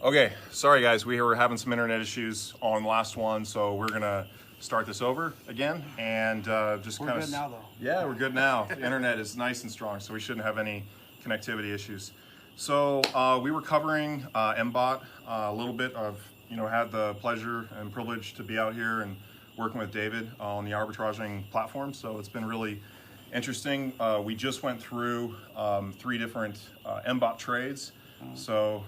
Okay, sorry guys, we were having some internet issues on the last one, so we're gonna start this over again and just We're kind of. good now, though. Yeah, we're good now. The internet is nice and strong, so we shouldn't have any connectivity issues. So we were covering mBot a little bit. Of had the pleasure and privilege to be out here and working with David on the arbitraging platform. So it's been really interesting. We just went through 3 different mBot trades. So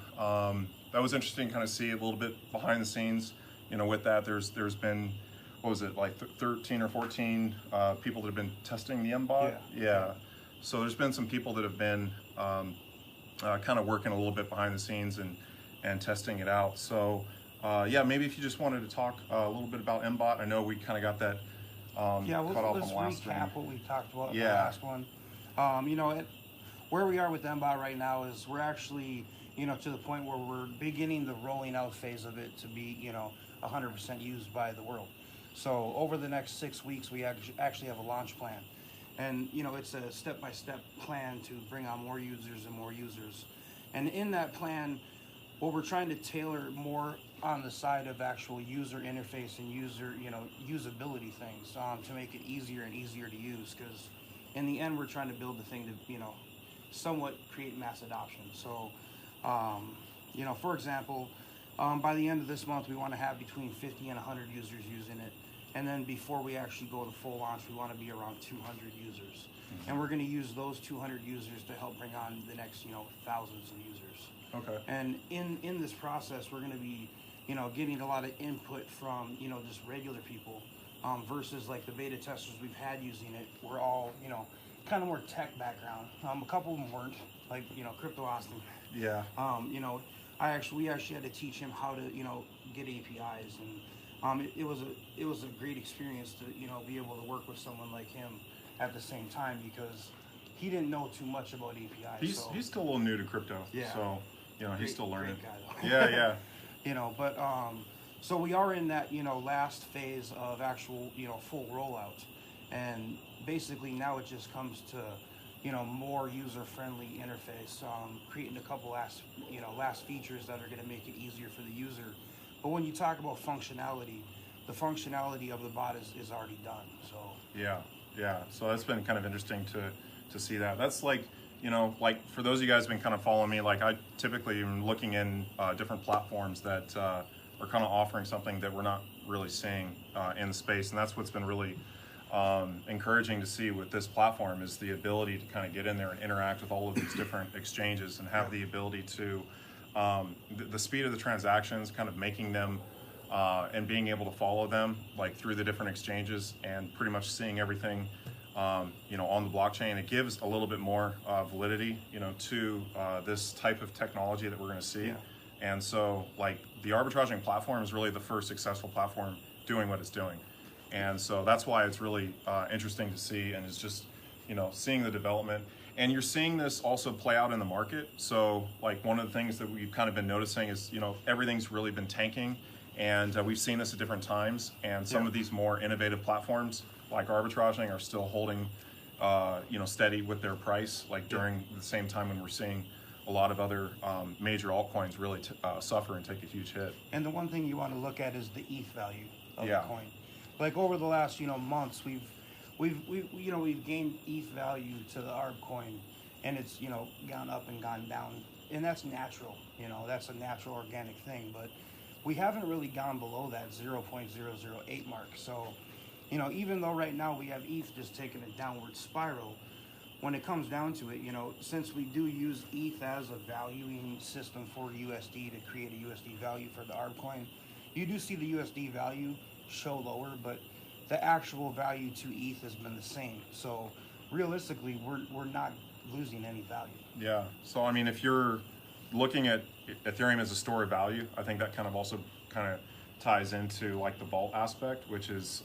that was interesting, kind of see a little bit behind the scenes. With that, there's been, what was it, like 13 or 14 people that have been testing the mBot. Yeah. So there's been some people that have been kind of working a little bit behind the scenes and testing it out. So yeah, maybe if you just wanted to talk a little bit about mBot. I know we kind of got that Yeah, cut off let's on the last recap stream. what we talked about in the last one. Where we are with mBot right now is we're actually, to the point where we're beginning the rolling out phase of it to be, 100% used by the world. So over the next 6 weeks, we actually have a launch plan. And, it's a step-by-step plan to bring on more users and more users. And in that plan, what we're trying to tailor more on the side of actual user interface and usability things to make it easier and easier to use. Because in the end, we're trying to build the thing to, somewhat create mass adoption. So, for example, by the end of this month, we want to have between 50 and 100 users using it. And then before we actually go to full launch, we want to be around 200 users. Mm-hmm. And we're going to use those 200 users to help bring on the next, thousands of users. Okay. And in this process, we're going to be, getting a lot of input from, just regular people versus like the beta testers we've had using it. We're all, kind of more tech background. A couple of them weren't, like, Crypto Austin. Yeah. We actually had to teach him how to, get APIs, and it was a great experience to, be able to work with someone like him at the same time because he didn't know too much about APIs. He's still a little new to crypto. Yeah. So, he's still learning. Great guy, Yeah. So we are in that, last phase of actual, full rollout. And basically now it just comes to, more user-friendly interface, creating a couple last features that are going to make it easier for the user. But when you talk about functionality, the functionality of the bot is already done. So yeah. So that's been kind of interesting to see that. That's like, like for those of you guys who've been kind of following me, like I typically am looking in different platforms that are kind of offering something that we're not really seeing in the space, and that's what's been really encouraging to see with this platform is the ability to kind of get in there and interact with all of these different exchanges and have the ability to the speed of the transactions, kind of making them and being able to follow them like through the different exchanges and pretty much seeing everything on the blockchain. It gives a little bit more validity to this type of technology that we're going to see. And so like the arbitraging platform is really the first successful platform doing what it's doing. And so that's why it's really interesting to see, and it's just, seeing the development. And you're seeing this also play out in the market. So like one of the things that we've kind of been noticing is, everything's really been tanking, and we've seen this at different times. And some of these more innovative platforms like arbitraging are still holding, steady with their price, like during the same time when we're seeing a lot of other major altcoins really suffer and take a huge hit. And the one thing you want to look at is the ETH value of the coin. Like over the last months, we've gained ETH value to the ARB coin, and it's gone up and gone down, and that's natural. That's a natural organic thing. But we haven't really gone below that 0.008 mark. So even though right now we have ETH just taking a downward spiral, when it comes down to it, since we do use ETH as a valuing system for USD to create a USD value for the ARB coin, you do see the USD value show lower, but the actual value to ETH has been the same. So realistically, we're not losing any value. Yeah. So I mean, if you're looking at Ethereum as a store of value, I think that kind of also kind of ties into like the vault aspect, which is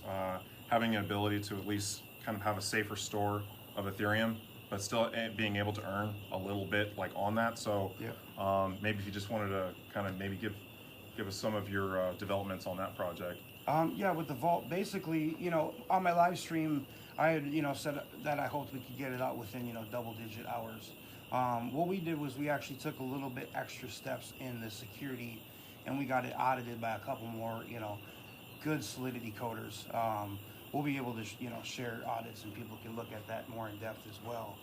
having an ability to at least kind of have a safer store of Ethereum, but still being able to earn a little bit like on that. So maybe if you just wanted to kind of maybe give us some of your developments on that project. With the vault, basically, on my live stream, I had, said that I hoped we could get it out within, double-digit hours. What we did was we actually took a little bit extra steps in the security, and we got it audited by a couple more, good Solidity coders. We'll be able to, share audits, and people can look at that more in depth as well.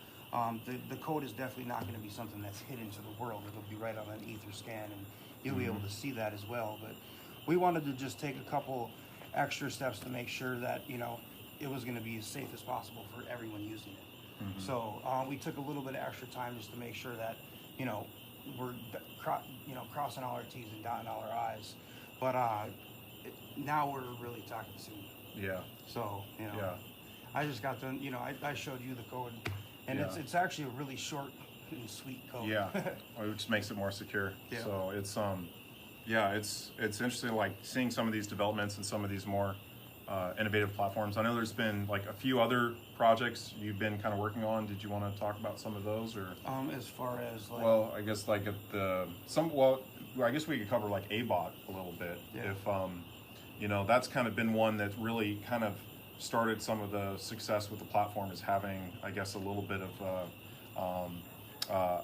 The code is definitely not going to be something that's hidden to the world. It'll be right on an ether scan, and you'll be able to see that as well. But we wanted to just take a couple extra steps to make sure that, it was going to be as safe as possible for everyone using it. So we took a little bit of extra time just to make sure that, we're, crossing all our T's and dotting all our I's. But now we're really talking soon. Yeah. So, Yeah. I just got to, I showed you the code, and it's actually a really short and sweet code. Yeah, which makes it more secure. Yeah. So it's it's interesting, like seeing some of these developments and some of these more innovative platforms. I know there's been like a few other projects you've been kind of working on. Did you want to talk about some of those, or? As far as like. Well, I guess like I guess we could cover like mBot a little bit. Yeah. If that's kind of been one that really kind of started some of the success with the platform, is having, I guess, a little bit of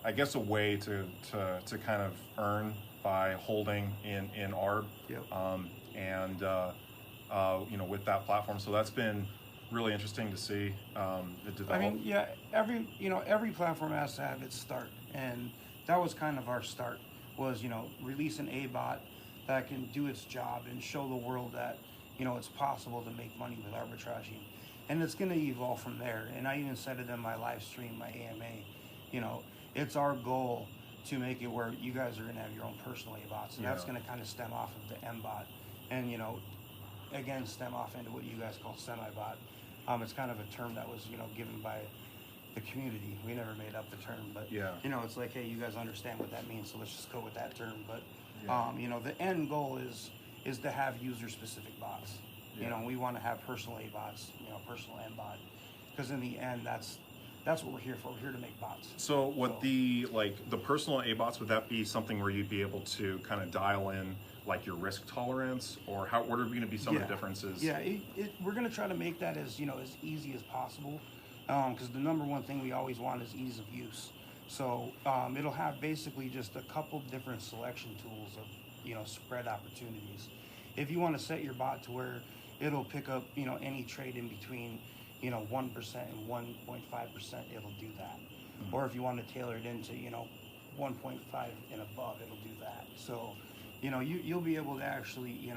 I guess a way to kind of earn by holding in Arb. Yep. With that platform. So that's been really interesting to see it develop. I mean, yeah, every platform has to have its start, and that was kind of our start, was, release an mBot that can do its job and show the world that, it's possible to make money with arbitraging. And it's going to evolve from there. And I even said it in my live stream, my AMA, it's our goal to make it where you guys are going to have your own personal mBots, and that's going to kind of stem off of the mBot, and, again, stem off into what you guys call semi-bot. It's kind of a term that was, given by the community. We never made up the term, but it's like, hey, you guys understand what that means, so let's just go with that term. But the end goal is to have user-specific bots. We want to have personal bots, personal mBot, because in the end, that's what we're here for. We're here to make bots. So the personal bots, would that be something where you'd be able to kind of dial in like your risk tolerance, or what are going to be some of the differences? Yeah, we're going to try to make that as as easy as possible, because the number one thing we always want is ease of use. So it'll have basically just a couple different selection tools of spread opportunities. If you want to set your bot to where it'll pick up any trade in between 1% and 1.5%, it'll do that. Or if you want to tailor it into 1.5 and above, it'll do that. So you'll be able to actually,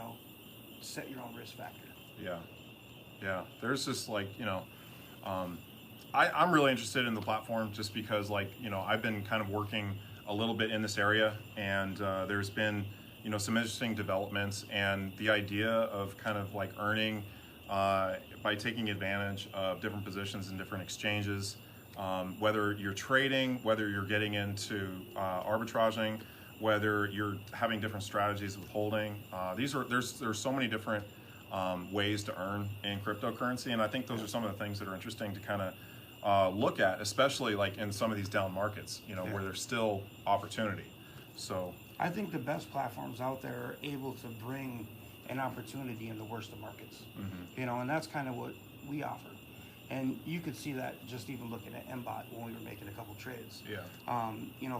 set your own risk factor. Yeah. There's just I'm really interested in the platform just because I've been kind of working a little bit in this area, and there's been, some interesting developments, and the idea of kind of like earning by taking advantage of different positions in different exchanges, whether you're trading, whether you're getting into arbitraging, whether you're having different strategies with holding. There's so many different ways to earn in cryptocurrency, and I think those are some of the things that are interesting to kind of look at, especially like in some of these down markets, where there's still opportunity. So I think the best platforms out there are able to bring an opportunity in the worst of markets, and that's kind of what we offer. And you could see that just even looking at mBot when we were making a couple trades.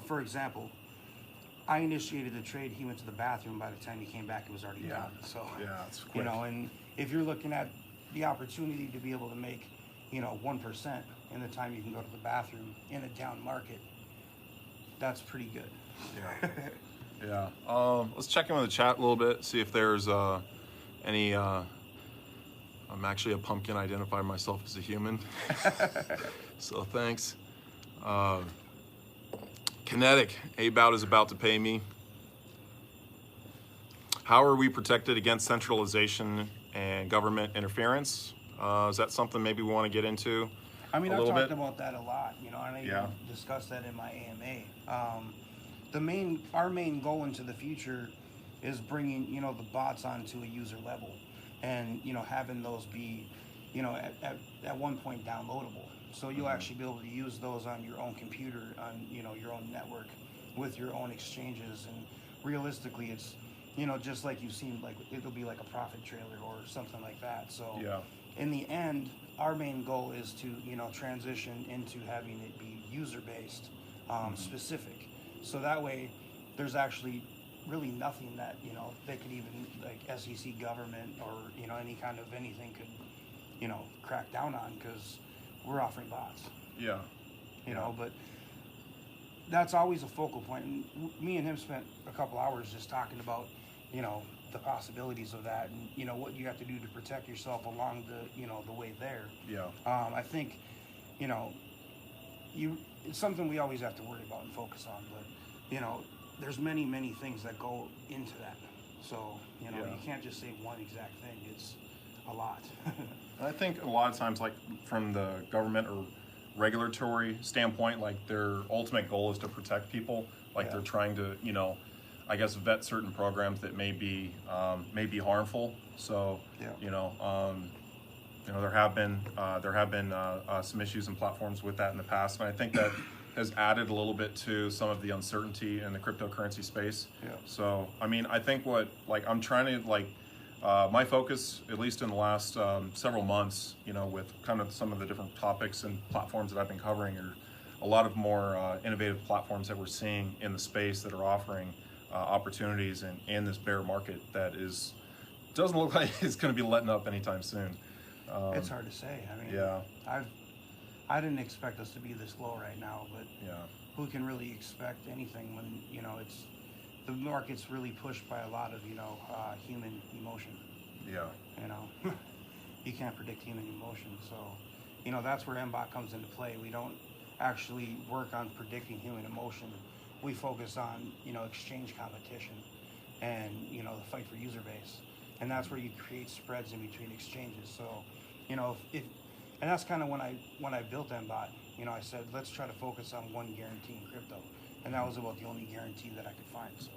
For example, I initiated the trade. He went to the bathroom. By the time he came back, it was already done. So, it's quick. And if you're looking at the opportunity to be able to make, 1% in the time you can go to the bathroom in a down market, that's pretty good. Let's check in with the chat a little bit, see if there's any. I'm actually a pumpkin. I identify myself as a human, so thanks. Kinetic, mBot is about to pay me. How are we protected against centralization and government interference? Is that something maybe we want to get into? I mean, I've talked about that a lot, and I even discussed that in my AMA. Our main goal into the future is bringing, the bots onto a user level, and having those be, at one point downloadable. So you'll actually be able to use those on your own computer, on your own network, with your own exchanges. And realistically, it's just like you've seen, like it'll be like a profit trailer or something like that. So in the end, our main goal is to transition into having it be user based, specific. So that way, there's actually really nothing that, you know, they could even, like SEC government or, you know, any kind of anything could, you know, crack down on, because we're offering bots. Yeah. You know, but that's always a focal point. And me and him spent a couple hours just talking about, you know, the possibilities of that, and you know what you have to do to protect yourself along the, you know, the way there. Yeah. I think, you know, it's something we always have to worry about and focus on, but you know, there's many things that go into that. So, you know, you can't just say one exact thing. It's a lot. I think a lot of times, like from the government or regulatory standpoint, like their ultimate goal is to protect people. Like they're trying to, you know, I guess vet certain programs that may be harmful. So, you know, there have been some issues and platforms with that in the past, and I think that has added a little bit to some of the uncertainty in the cryptocurrency space. So, I mean, I think I'm trying to my focus, at least in the last several months, you know, with kind of some of the different topics and platforms that I've been covering, are a lot of more innovative platforms that we're seeing in the space that are offering opportunities in this bear market that doesn't look like it's going to be letting up anytime soon. It's hard to say. I mean, I didn't expect us to be this low right now, but who can really expect anything when, you know, the market's really pushed by a lot of, you know, human emotion. You know, you can't predict human emotion. So, you know, that's where mBot comes into play. We don't actually work on predicting human emotion. We focus on, you know, exchange competition and, you know, the fight for user base. And that's where you create spreads in between exchanges. So, you know, and that's kind of when I built mBot, you know, I said, let's try to focus on one guarantee in crypto. And that was about the only guarantee that I could find. So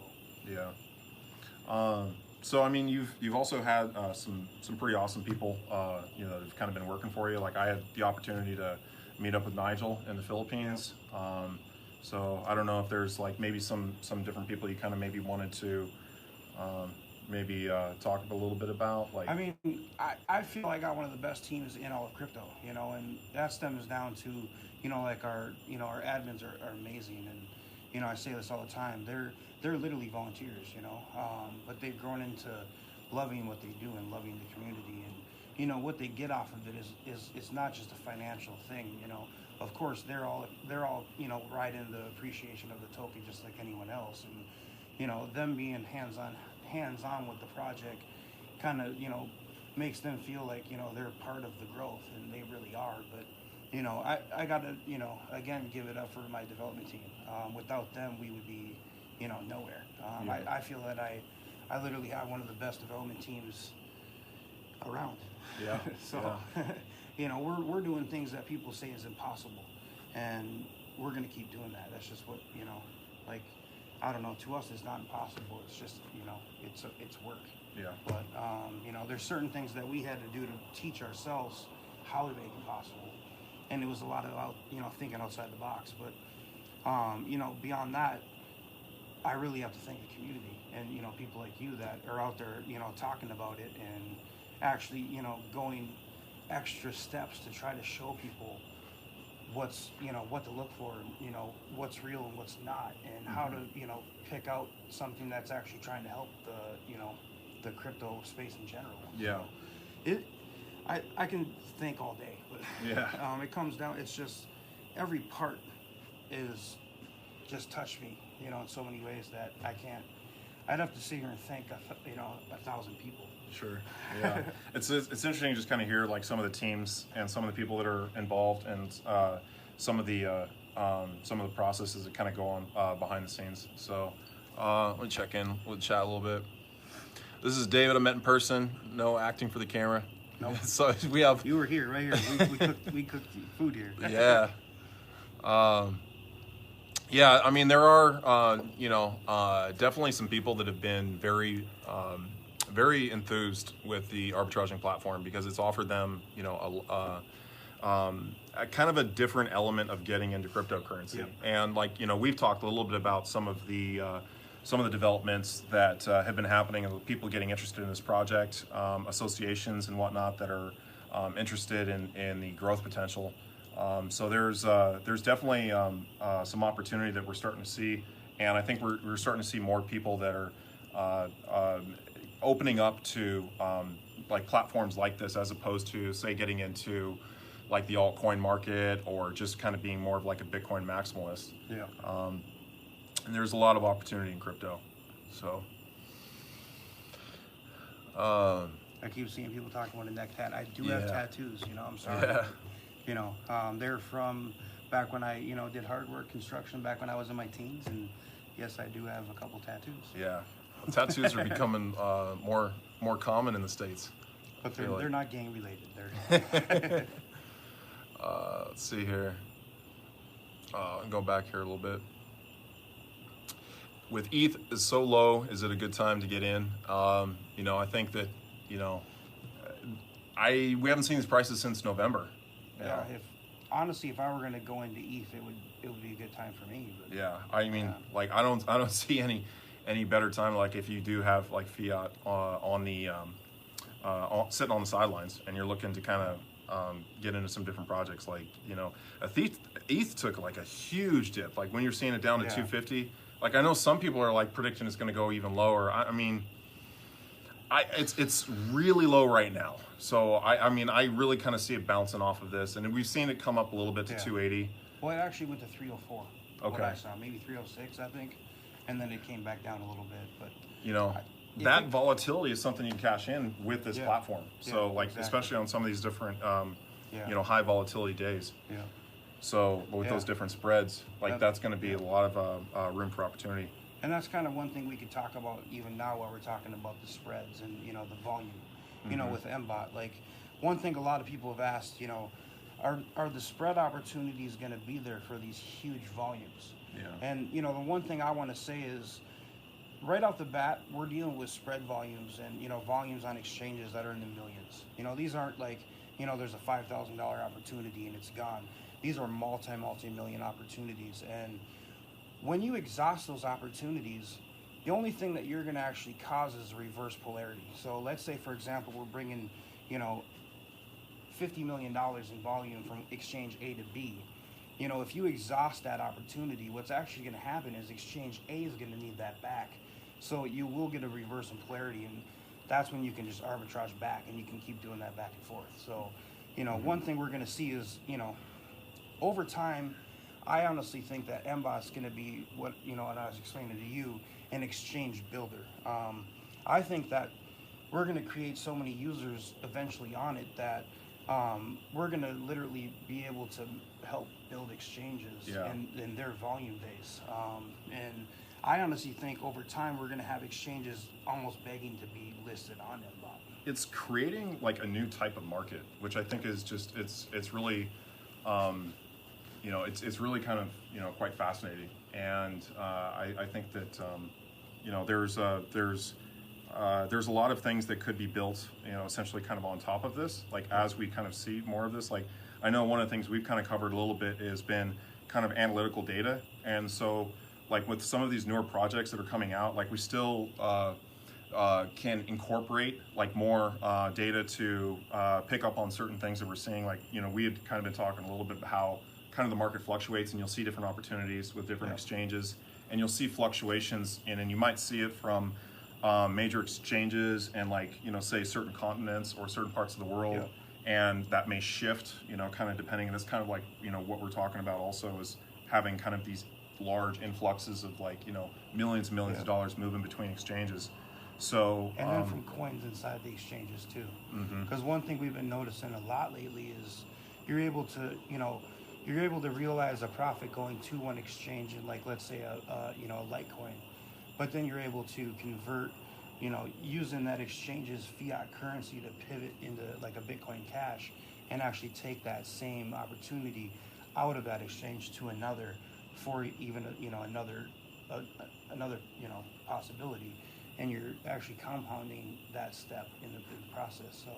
so I mean, you've also had some pretty awesome people, you know, that have kind of been working for you. Like I had the opportunity to meet up with Nigel in the Philippines. So I don't know if there's like maybe some different people you kind of maybe wanted to talk a little bit about. Like, I mean, I feel I got one of the best teams in all of crypto, you know, and that stems down to, you know, like our admins are amazing, and you know, I say this all the time. They're literally volunteers, you know, but they've grown into loving what they do and loving the community, and you know what they get off of it is it's not just a financial thing, you know. Of course, they're all you know, right in the appreciation of the token just like anyone else, and you know, them being hands-on with the project kind of, you know, makes them feel like, you know, they're part of the growth, and they really are. But you know, I gotta, you know, again, give it up for my development team. Without them, we would be, you know, nowhere. I feel that I literally have one of the best development teams around. So you know, we're doing things that people say is impossible, and we're gonna keep doing that. That's just what, you know, like, I don't know, to us it's not impossible. It's just, you know, it's work. But you know, there's certain things that we had to do to teach ourselves how to make it possible, and it was a lot of you know, thinking outside the box. But you know, beyond that, I really have to thank the community and, you know, people like you that are out there, you know, talking about it and actually, you know, going extra steps to try to show people what's, you know, what to look for, you know, what's real and what's not, and how to, you know, pick out something that's actually trying to help the, you know, the crypto space in general. So I can think all day, but it comes down, it's just every part is just touched me, you know, in so many ways that I'd have to sit here and thank, you know, 1,000 people. Sure. It's interesting to just kind of hear like some of the teams and some of the people that are involved, and some of the processes that kind of go on behind the scenes. So let me check in with chat a little bit. This is David. I met in person. No acting for the camera. Nope. So we have. You were here, right here. We cooked food here. Yeah, I mean, there are, you know, definitely some people that have been very enthused with the arbitraging platform, because it's offered them, you know, a kind of a different element of getting into cryptocurrency. And like, you know, we've talked a little bit about some of the developments that have been happening, and people getting interested in this project, associations and whatnot that are interested in the growth potential. So there's definitely some opportunity that we're starting to see, and I think we're starting to see more people that are opening up to like platforms like this, as opposed to, say, getting into like the altcoin market, or just kind of being more of like a Bitcoin maximalist. Yeah. And there's a lot of opportunity in crypto. So I keep seeing people talking about a neck tat. I do have tattoos, you know, I'm sorry. Yeah. You know, they're from back when I, you know, did hard work construction back when I was in my teens, and yes, I do have a couple tattoos. Yeah, tattoos are becoming more common in the States. But they're not gang related. They're Let's see here. I'll go back here a little bit. With ETH is so low, is it a good time to get in? You know, I think that, you know, we haven't seen these prices since November. Yeah. Honestly, if I were going to go into ETH, it would be a good time for me. But, yeah, I mean, like I don't see any better time. Like if you do have like fiat on the sitting on the sidelines, and you're looking to kind of get into some different projects, like, you know, ETH took like a huge dip. Like when you're seeing it down to 250. Like I know some people are like predicting it's going to go even lower. I mean, it's really low right now. So I mean, I really kind of see it bouncing off of this, and we've seen it come up a little bit to 280. Well, it actually went to 304. Okay. What I saw, maybe 306, I think, and then it came back down a little bit. But you know, that volatility is something you can cash in with this platform. So like, especially on some of these different, you know, high volatility days. Yeah. So with those different spreads, like that's going to be a lot of room for opportunity. And that's kind of one thing we could talk about even now while we're talking about the spreads and, you know, the volume, you know, with mBot. Like one thing a lot of people have asked, you know, are the spread opportunities going to be there for these huge volumes? Yeah. And, you know, the one thing I want to say is right off the bat, we're dealing with spread volumes and, you know, volumes on exchanges that are in the millions. You know, these aren't like, you know, there's a $5,000 opportunity and it's gone. These are multi-million opportunities. And when you exhaust those opportunities, the only thing that you're going to actually cause is reverse polarity. So let's say, for example, we're bringing, you know, $50 million in volume from exchange A to B. You know, if you exhaust that opportunity, what's actually going to happen is exchange A is going to need that back. So you will get a reverse in polarity, and that's when you can just arbitrage back, and you can keep doing that back and forth. So, you know, one thing we're going to see is, you know, over time, I honestly think that mBot's going to be what, you know, and I was explaining to you, an exchange builder. I think that we're going to create so many users eventually on it that we're going to literally be able to help build exchanges in their volume base. And I honestly think over time we're going to have exchanges almost begging to be listed on mBot. It's creating like a new type of market, which I think is just it's really you know, it's really kind of, you know, quite fascinating. And I think that you know, there's a lot of things that could be built, you know, essentially kind of on top of this, like as we kind of see more of this. Like I know one of the things we've kind of covered a little bit has been kind of analytical data. And so like with some of these newer projects that are coming out, like we still can incorporate like more data to pick up on certain things that we're seeing. Like, you know, we had kind of been talking a little bit about how kind of the market fluctuates, and you'll see different opportunities with different exchanges, and you'll see fluctuations and you might see it from major exchanges and, like, you know, say certain continents or certain parts of the world, and that may shift, you know, kind of depending. And it's kind of like, you know, what we're talking about also is having kind of these large influxes of, like, you know, millions and millions of dollars moving between exchanges. So and then from coins inside the exchanges too, because one thing we've been noticing a lot lately is you're able to, you know, you're able to realize a profit going to one exchange in, like, let's say a you know, a Litecoin, but then you're able to convert, you know, using that exchange's fiat currency to pivot into like a Bitcoin Cash and actually take that same opportunity out of that exchange to another for even, you know, another you know, possibility. And you're actually compounding that step in the process. So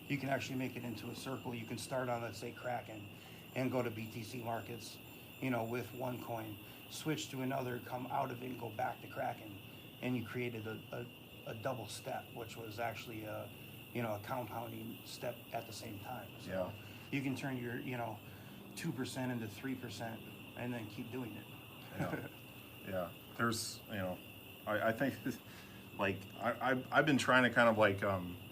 you can actually make it into a circle. You can start on, let's say, Kraken, and go to BTC markets, you know, with one coin, switch to another, come out of it, and go back to Kraken, and you created a double step, which was actually a, you know, a compounding step at the same time. So you can turn your, you know, 2% into 3%, and then keep doing it. Yeah. There's, I think like I've been trying to kind of like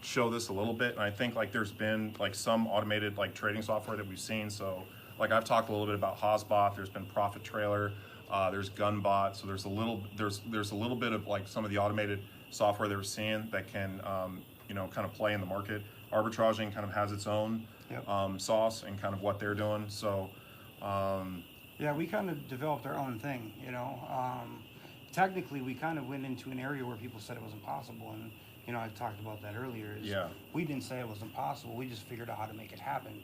show this a little bit, and I think like there's been like some automated like trading software that we've seen. So like I've talked a little bit about mBot. There's been Profit Trailer. There's mBot. So there's a little bit of like some of the automated software that we're seeing that can kind of play in the market. Arbitraging kind of has its own sauce and kind of what they're doing. So yeah, we kind of developed our own thing. Technically, we kind of went into an area where people said it was impossible, and I talked about that earlier. We didn't say it was impossible. We just figured out how to make it happen.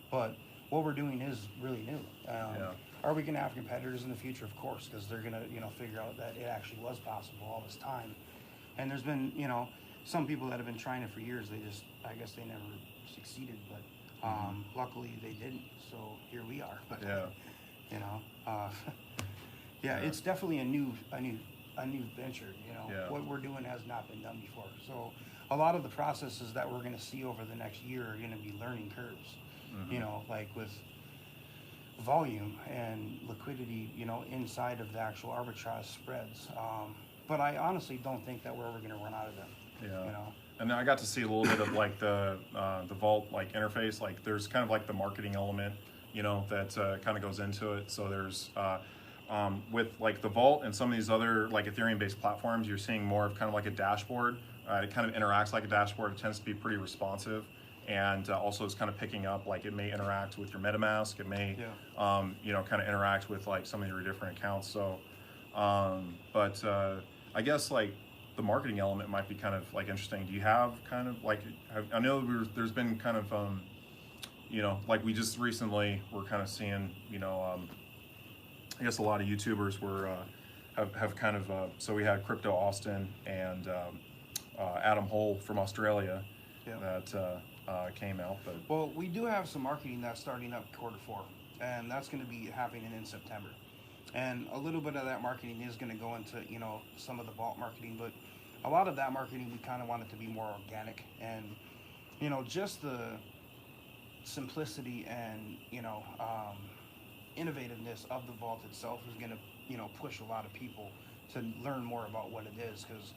But what we're doing is really new. Are we going to have competitors in the future? Of course, because they're going to figure out that it actually was possible all this time. And there's been some people that have been trying it for years. I guess they never succeeded, but luckily they didn't. So here we are. But it's definitely a new venture. What we're doing has not been done before. So a lot of the processes that we're going to see over the next year are going to be learning curves. Like with volume and liquidity, inside of the actual arbitrage spreads. But I honestly don't think that we're ever going to run out of them. And I got to see a little bit of like the vault like interface. Like there's kind of like the marketing element, that kind of goes into it. So there's with like the vault and some of these other like Ethereum-based platforms, you're seeing more of kind of like a dashboard. It kind of interacts like a dashboard. It tends to be pretty responsive, and also it's kind of picking up like it may interact with your MetaMask. It may kind of interact with like some of your different accounts. So, but I guess like the marketing element might be kind of like interesting. Do you have kind of like, I know there's been kind of like we just recently were kind of seeing I guess a lot of YouTubers were have kind of so we had Crypto Austin and Adam Hole from Australia that came out. But well, we do have some marketing that's starting up Q4, and that's going to be happening in September. And a little bit of that marketing is going to go into some of the vault marketing, but a lot of that marketing we kind of want it to be more organic, and just the simplicity and innovativeness of the vault itself is going to push a lot of people to learn more about what it is, because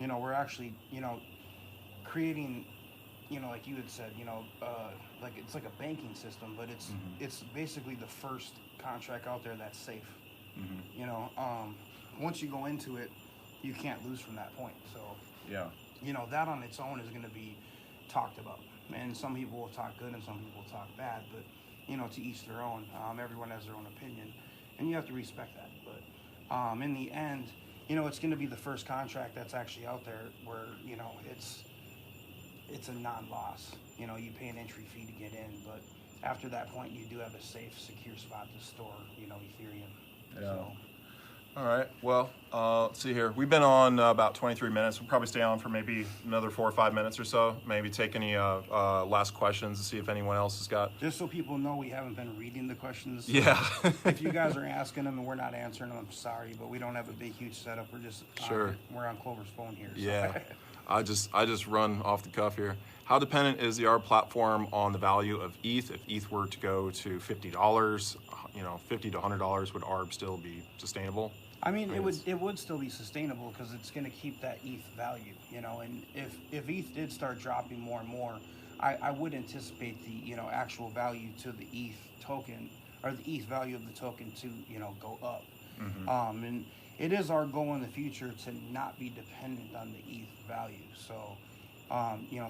we're actually creating like you had said like it's like a banking system, but it's basically the first contract out there that's safe. Once you go into it, you can't lose from that point. So that on its own is going to be talked about, and some people will talk good and some people will talk bad, but to each their own. Everyone has their own opinion, and you have to respect that. But in the end, it's going to be the first contract that's actually out there where it's a non-loss. You pay an entry fee to get in, but after that point, you do have a safe, secure spot to store Ethereum. So. All right. Well, let's see here. We've been on about 23 minutes. We'll probably stay on for maybe another 4 or 5 minutes or so. Maybe take any last questions to see if anyone else has got. Just so people know, we haven't been reading the questions. Yeah. If you guys are asking them and we're not answering them, I'm sorry, but we don't have a big, huge setup. We're just we're on Clover's phone here. So. Yeah. I just run off the cuff here. How dependent is the ARB platform on the value of ETH? If ETH were to go to $50, $50 to $100, would ARB still be sustainable? I mean, it would still be sustainable because it's going to keep that ETH value, and if ETH did start dropping more and more, I would anticipate the actual value to the ETH token, or the ETH value of the token to go up. And it is our goal in the future to not be dependent on the ETH value. So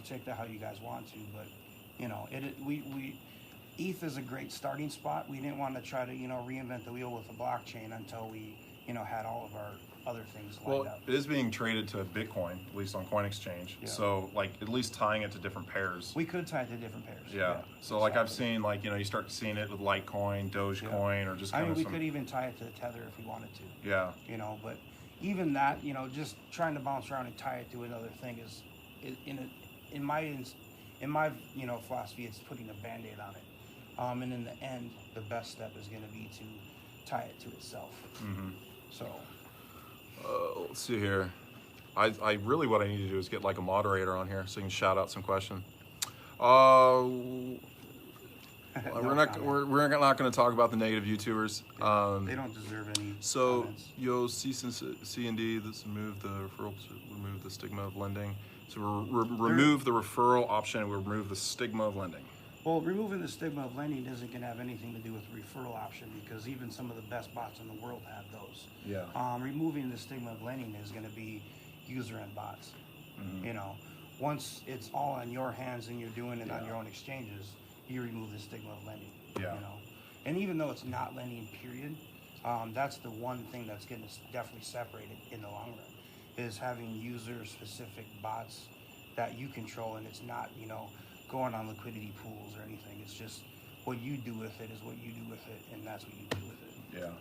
take that how you guys want to, but ETH is a great starting spot. We didn't want to try to reinvent the wheel with the blockchain until we had all of our other things lined up. It is being traded to Bitcoin, at least on CoinExchange. Yeah. So, like, at least tying it to different pairs. We could tie it to different pairs. Yeah. So, like, I've seen, like, you start seeing it with Litecoin, Dogecoin, or just kind of we could even tie it to Tether if we wanted to. Yeah. But even that, just trying to bounce around and tie it to another thing is, in my philosophy, it's putting a Band-Aid on it. And in the end, the best step is going to be to tie it to itself. So let's see here. I really, what I need to do is get like a moderator on here so you can shout out some questions. Well, No we're not going to talk about the negative YouTubers. They don't deserve any So, comments. C&D, this remove the stigma of lending. So remove the referral option and remove the stigma of lending. Well, removing the stigma of lending isn't going to have anything to do with the referral option, because even some of the best bots in the world have those. Yeah. Removing the stigma of lending is going to be user and bots. Mm-hmm. You know, once it's all on your hands and you're doing it on your own exchanges, you remove the stigma of lending. Yeah. You know, and even though it's not lending, period, that's the one thing that's getting us definitely separated in the long run, is having user-specific bots that you control, and it's not, you know, going on liquidity pools or anything. It's just what you do with it is what you do with it, and that's what you do with it.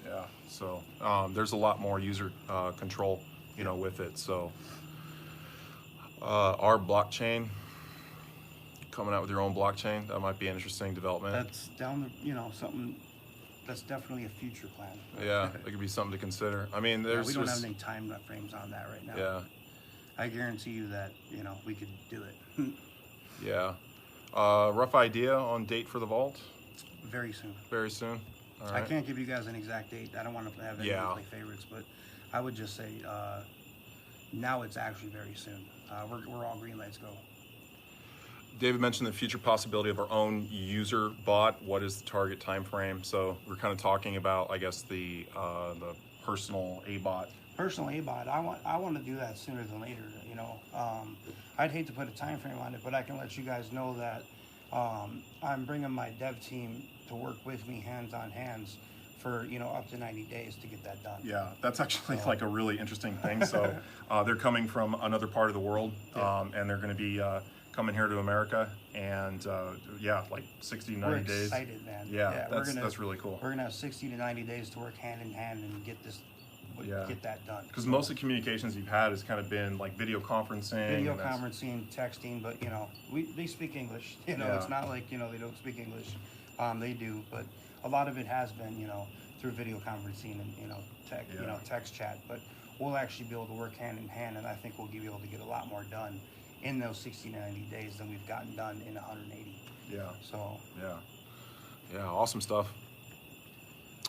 Yeah. So there's a lot more user control, you know, with it. So our blockchain, coming out with your own blockchain, that might be an interesting development. That's down the, you know, something that's definitely a future plan. Yeah, that could be something to consider. I mean, there's we don't have any time frames on that right now. Yeah. I guarantee you that, you know, we could do it. Yeah. Rough idea on date for the vault? Very soon. Very soon. All right. I can't give you guys an exact date. I don't want to have any monthly favorites, but I would just say now it's actually very soon. We're all green lights go. David mentioned the future possibility of our own user bot. What is the target time frame? So we're kind of talking about, I guess, the personal A-bot. Personal A-bot, I want to do that sooner than later. You know, I'd hate to put a time frame on it, but I can let you guys know that I'm bringing my dev team to work with me hands on hands for, you know, up to 90 days to get that done. Yeah, that's actually like a really interesting thing. So they're coming from another part of the world, and they're going to be coming here to America, and like 60 to 90 days. We're excited, man. Yeah, that's really cool. We're gonna have 60 to 90 days to work hand in hand and get that done. Because most of the communications you've had has kind of been like video conferencing. Texting, but you know, they speak English. You know, it's not like, you know, they don't speak English. They do, but a lot of it has been, you know, through video conferencing and, you know, text chat. But we'll actually be able to work hand in hand, and I think we'll be able to get a lot more done in those 60 to 90 days than we've gotten done in 180. Yeah. So. Yeah, awesome stuff.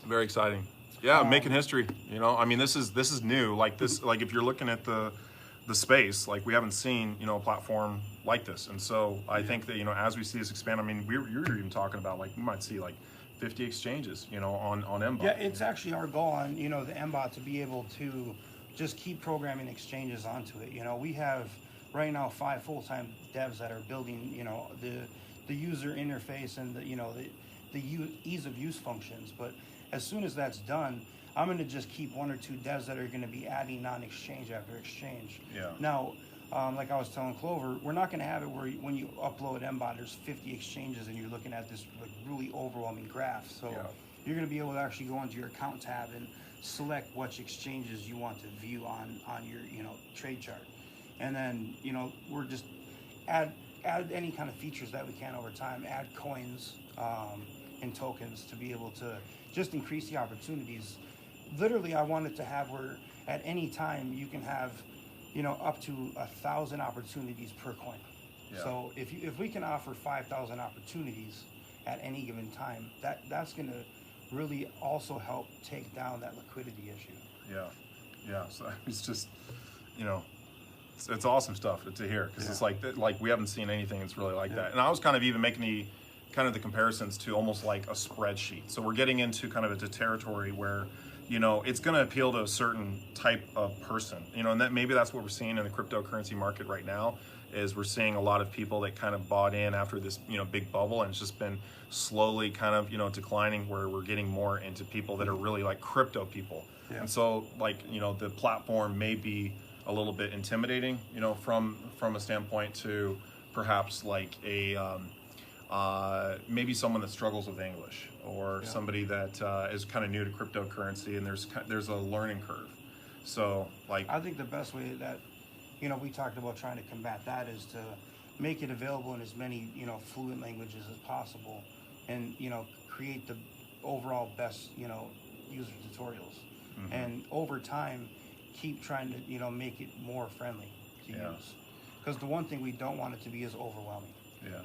Very exciting. Yeah, making history. You know, I mean, this is new. Like this, like if you're looking at the space, like we haven't seen, you know, a platform like this. And so I think that, you know, as we see this expand, I mean, you're even talking about like we might see like 50 exchanges, you know, on mBot. Yeah, it's actually our goal on, you know, the mBot to be able to just keep programming exchanges onto it. You know, we have right now 5 full-time devs that are building, you know, the user interface and the, you know, the ease of use functions. But as soon as that's done, I'm going to just keep 1 or 2 devs that are going to be adding non-exchange after exchange. Yeah. Now, like I was telling Clover, we're not going to have it where when you upload mBot, there's 50 exchanges and you're looking at this like really overwhelming graph. So you're going to be able to actually go into your account tab and select which exchanges you want to view on your, you know, trade chart. And then, you know, we're just add any kind of features that we can over time, add coins and tokens to be able to just increase the opportunities. Literally, I wanted to have where at any time you can have, you know, up to 1,000 opportunities per coin. Yeah. So if we can offer 5,000 opportunities at any given time, that's going to really also help take down that liquidity issue. Yeah. So it's just, you know, it's awesome stuff to hear, because it's like we haven't seen anything that's really like that. And I was kind of even making the comparisons to almost like a spreadsheet. So we're getting into kind of a territory where, you know, it's going to appeal to a certain type of person, you know, and that maybe that's what we're seeing in the cryptocurrency market right now. Is we're seeing a lot of people that kind of bought in after this, you know, big bubble, and it's just been slowly kind of, you know, declining, where we're getting more into people that are really like crypto people. And so, like, you know, the platform may be a little bit intimidating, you know, from a standpoint to perhaps like a maybe someone that struggles with English, or somebody that is kind of new to cryptocurrency, and there's a learning curve. So like, I think the best way that, you know, we talked about trying to combat that is to make it available in as many, you know, fluent languages as possible, and, you know, create the overall best, you know, user tutorials. And over time, keep trying to, you know, make it more friendly to use. Because the one thing we don't want it to be is overwhelming.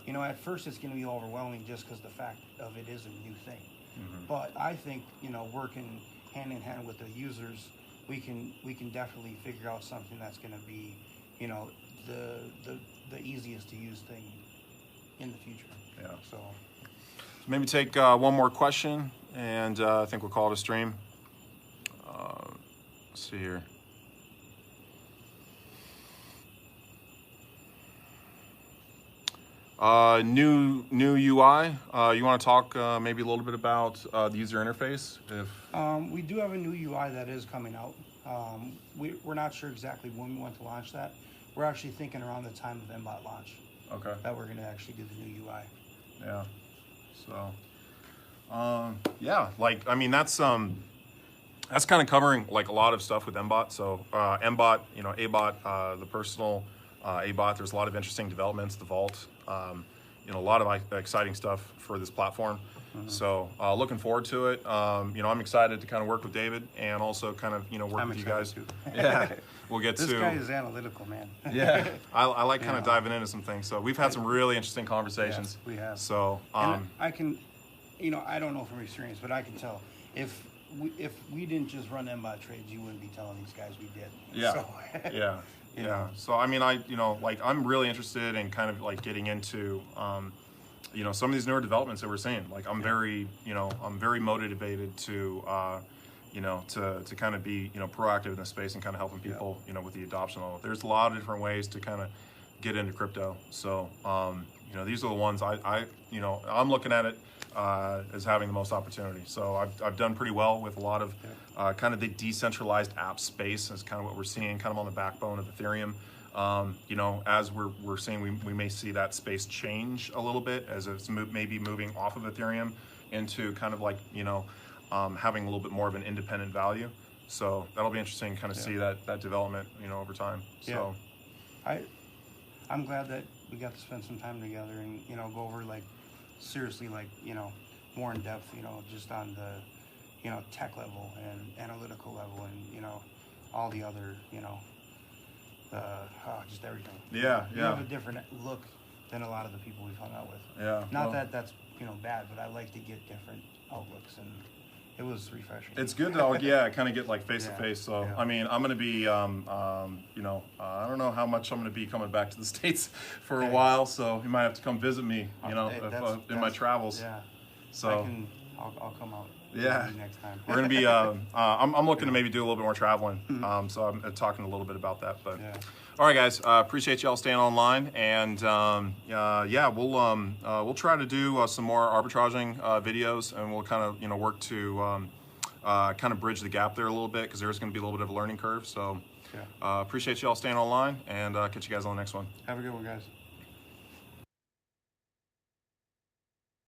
You know, at first it's going to be overwhelming just because the fact of it is a new thing. But I think, you know, working hand in hand with the users, we can definitely figure out something that's going to be, you know, the easiest to use thing in the future. Yeah. So maybe take one more question, and I think we'll call it a stream. Let's see here. New UI. You want to talk maybe a little bit about the user interface? We do have a new UI that is coming out. We're not sure exactly when we want to launch that. We're actually thinking around the time of mBot launch. Okay. That we're going to actually do the new UI. Yeah. So, yeah, like, I mean, that's kind of covering like a lot of stuff with mBot. So, mBot, you know, ABot, the personal ABot, there's a lot of interesting developments, the Vault, you know, a lot of exciting stuff for this platform. So, looking forward to it. You know, I'm excited to kind of work with David and also kind of, you know, work with you guys. Too. Yeah, we'll get this to. This guy is analytical, man. Yeah, I like kind of diving into some things. So we've had some really interesting conversations. Yes, we have. So, and I can, you know, I don't know from experience, but I can tell if we didn't just run mBot trades, you wouldn't be telling these guys we did. Yeah. So, Yeah. You know. So I mean, you know, like I'm really interested in kind of like getting into, you know, some of these newer developments that we're seeing. Like I'm very, you know, I'm very motivated to, you know, to kind of be, you know, proactive in this space and kind of helping people, you know, with the adoption of it. There's a lot of different ways to kind of get into crypto. So, you know, these are the ones you know, I'm looking at it as having the most opportunity. So I've done pretty well with a lot of kind of the decentralized app space is kind of what we're seeing kind of on the backbone of Ethereum. You know, as we're seeing, we may see that space change a little bit as it's maybe moving off of Ethereum into kind of like, you know, having a little bit more of an independent value. So that'll be interesting to kind of see that development, you know, over time. So I'm glad that we got to spend some time together and, you know, go over like seriously, like, you know, more in depth, you know, just on the, you know, tech level and analytical level and, you know, all the other, you know, just everything. Yeah. You have a different look than a lot of the people we've hung out with. Yeah. Not that that's, you know, bad, but I like to get different outlooks, and it was refreshing. It's good to, kind of get like face to face. So, I mean, I'm going to be, you know, I don't know how much I'm going to be coming back to the States for a while. So you might have to come visit me, you know, in my travels. Yeah. So I'll come out. Yeah. Next time. We're going to be, I'm looking to maybe do a little bit more traveling. So I'm talking a little bit about that, but all right, guys, appreciate y'all staying online. And yeah, we'll try to do some more arbitraging videos, and we'll kind of, you know, work to kind of bridge the gap there a little bit, because there's going to be a little bit of a learning curve. So appreciate y'all staying online, and catch you guys on the next one. Have a good one, guys.